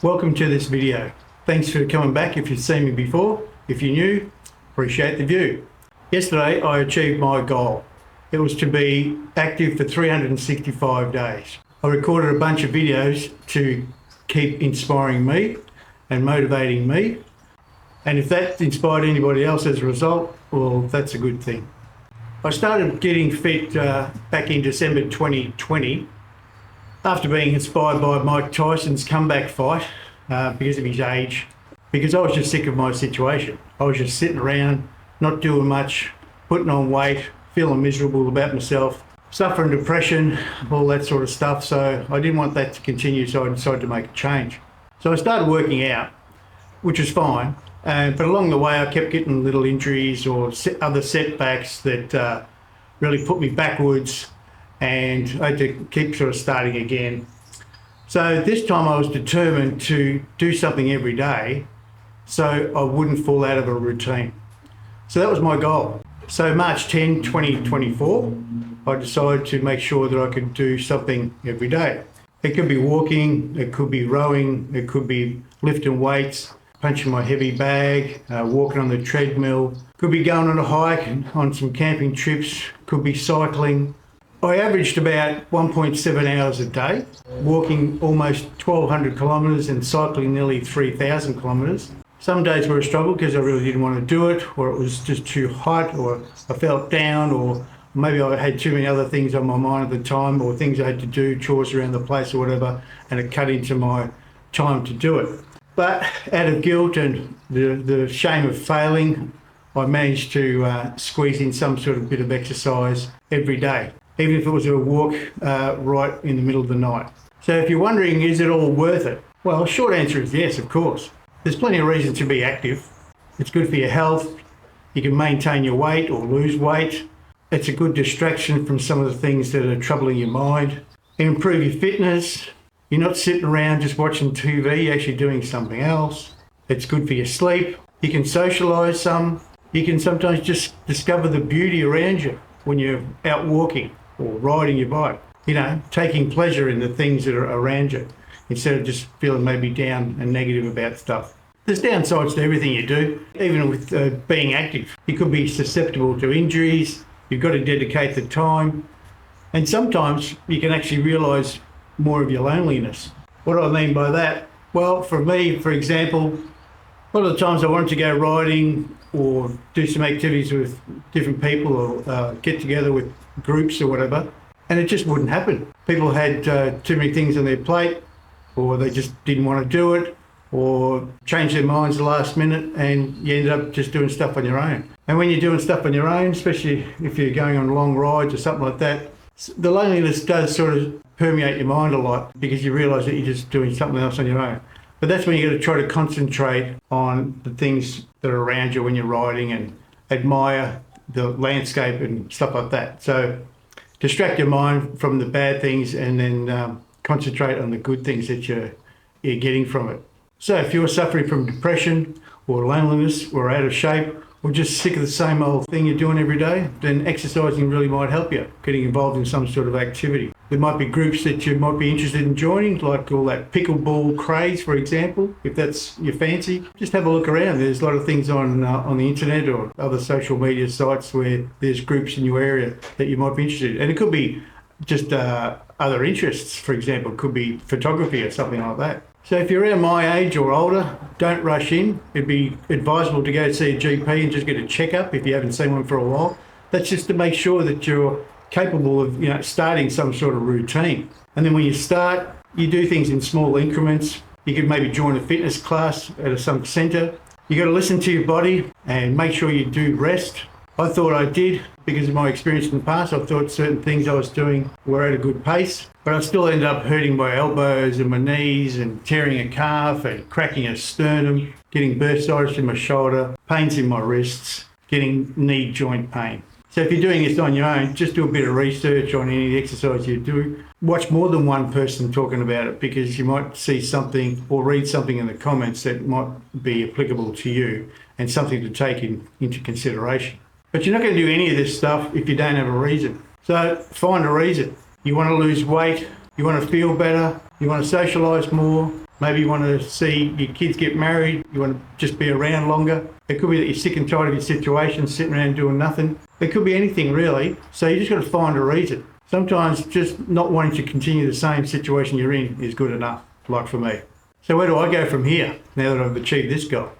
Welcome to this video. Thanks for coming back if you've seen me before. If you're new, appreciate the view. Yesterday I achieved my goal. It was to be active for 365 days. I recorded a bunch of videos to keep inspiring me and motivating me. And if that inspired anybody else as a result, well, that's a good thing. I started getting fit back in December 2020 after being inspired by Mike Tyson's comeback fight because of his age, because I was just sick of my situation. I was just sitting around, not doing much, putting on weight, feeling miserable about myself, suffering depression, all that sort of stuff. So I didn't want that to continue, so I decided to make a change. So I started working out, which was fine, but along the way I kept getting little injuries or other setbacks that really put me backwards, and I had to keep sort of starting again. So this time I was determined to do something every day so I wouldn't fall out of a routine. So that was my goal. So March 10, 2024, I decided to make sure that I could do something every day. It could be walking, it could be rowing, it could be lifting weights, punching my heavy bag, walking on the treadmill, could be going on a hike and on some camping trips, could be cycling. I averaged about 1.7 hours a day, walking almost 1,200 kilometres and cycling nearly 3,000 kilometres. Some days were a struggle because I really didn't want to do it, or it was just too hot, or I felt down, or maybe I had too many other things on my mind at the time, or things I had to do, chores around the place or whatever, and it cut into my time to do it. But out of guilt and the shame of failing, I managed to squeeze in some sort of bit of exercise every day, even if it was a walk right in the middle of the night. So if you're wondering, is it all worth it? Well, short answer is yes, of course. There's plenty of reasons to be active. It's good for your health. You can maintain your weight or lose weight. It's a good distraction from some of the things that are troubling your mind. It improves your fitness. You're not sitting around just watching TV, you're actually doing something else. It's good for your sleep. You can socialise some. You can sometimes just discover the beauty around you when you're out walking or riding your bike. You know, taking pleasure in the things that are around you instead of just feeling maybe down and negative about stuff. There's downsides to everything you do, even with being active. You could be susceptible to injuries. You've got to dedicate the time. And sometimes you can actually realise more of your loneliness. What do I mean by that? Well, for me, for example, a lot of the times I wanted to go riding or do some activities with different people or get together with groups or whatever, and it just wouldn't happen. People had too many things on their plate, or they just didn't want to do it, or changed their minds the last minute, and you ended up just doing stuff on your own. And when you're doing stuff on your own, especially if you're going on long rides or something like that, the loneliness does sort of permeate your mind a lot because you realise that you're just doing something else on your own. But that's when you've got to try to concentrate on the things that are around you when you're riding and admire the landscape and stuff like that. So distract your mind from the bad things and then concentrate on the good things that you're getting from it. So if you're suffering from depression or loneliness or out of shape, or just sick of the same old thing you're doing every day, then exercising really might help you, getting involved in some sort of activity. There might be groups that you might be interested in joining, like all that pickleball craze, for example, if that's your fancy. Just have a look around. There's a lot of things on the internet or other social media sites where there's groups in your area that you might be interested in. And it could be just other interests, for example. It could be photography or something like that. So if you're around my age or older, don't rush in. It'd be advisable to go see a GP and just get a checkup if you haven't seen one for a while. That's just to make sure that you're capable of, starting some sort of routine. And then when you start, you do things in small increments. You could maybe join a fitness class at some centre. You got to listen to your body and make sure you do rest. I thought I did because of my experience in the past. I thought certain things I was doing were at a good pace, but I still ended up hurting my elbows and my knees and tearing a calf and cracking a sternum, getting bursitis in my shoulder, pains in my wrists, getting knee joint pain. So if you're doing this on your own, just do a bit of research on any exercise you do. Watch more than one person talking about it because you might see something or read something in the comments that might be applicable to you and something to take into consideration. But you're not going to do any of this stuff if you don't have a reason. So find a reason. You want to lose weight, you want to feel better, you want to socialise more, Maybe you want to see your kids get married, you want to just be around longer. It could be that you're sick and tired of your situation, sitting around doing nothing. It could be anything really, so you just got to find a reason. Sometimes just not wanting to continue the same situation you're in is good enough, like for me. So where do I go from here, now that I've achieved this goal?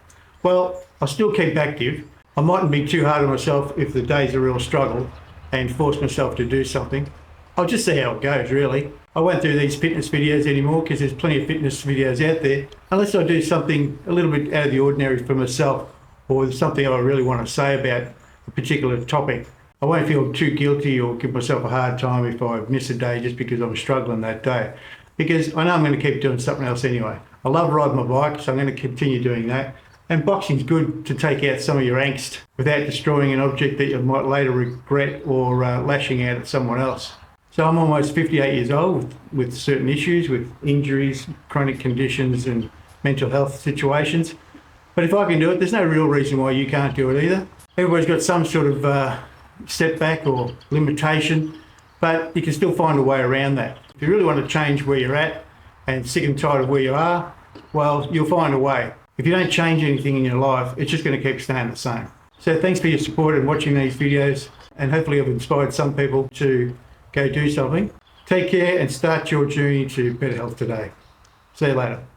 Well, I'll still keep active. I mightn't be too hard on myself if the day's a real struggle and force myself to do something. I'll just see how it goes, really. I won't do these fitness videos anymore because there's plenty of fitness videos out there, unless I do something a little bit out of the ordinary for myself or something I really want to say about a particular topic. I won't feel too guilty or give myself a hard time if I miss a day just because I'm struggling that day, because I know I'm going to keep doing something else anyway. I love riding my bike, so I'm going to continue doing that. And boxing's good to take out some of your angst without destroying an object that you might later regret or lashing out at someone else. So I'm almost 58 years old with certain issues, with injuries, chronic conditions and mental health situations. But if I can do it, there's no real reason why you can't do it either. Everybody's got some sort of setback or limitation, but you can still find a way around that. If you really want to change where you're at and sick and tired of where you are, well, you'll find a way. If you don't change anything in your life, it's just going to keep staying the same. So thanks for your support and watching these videos, and hopefully I've inspired some people to go do something. Take care and start your journey to better health today. See you later.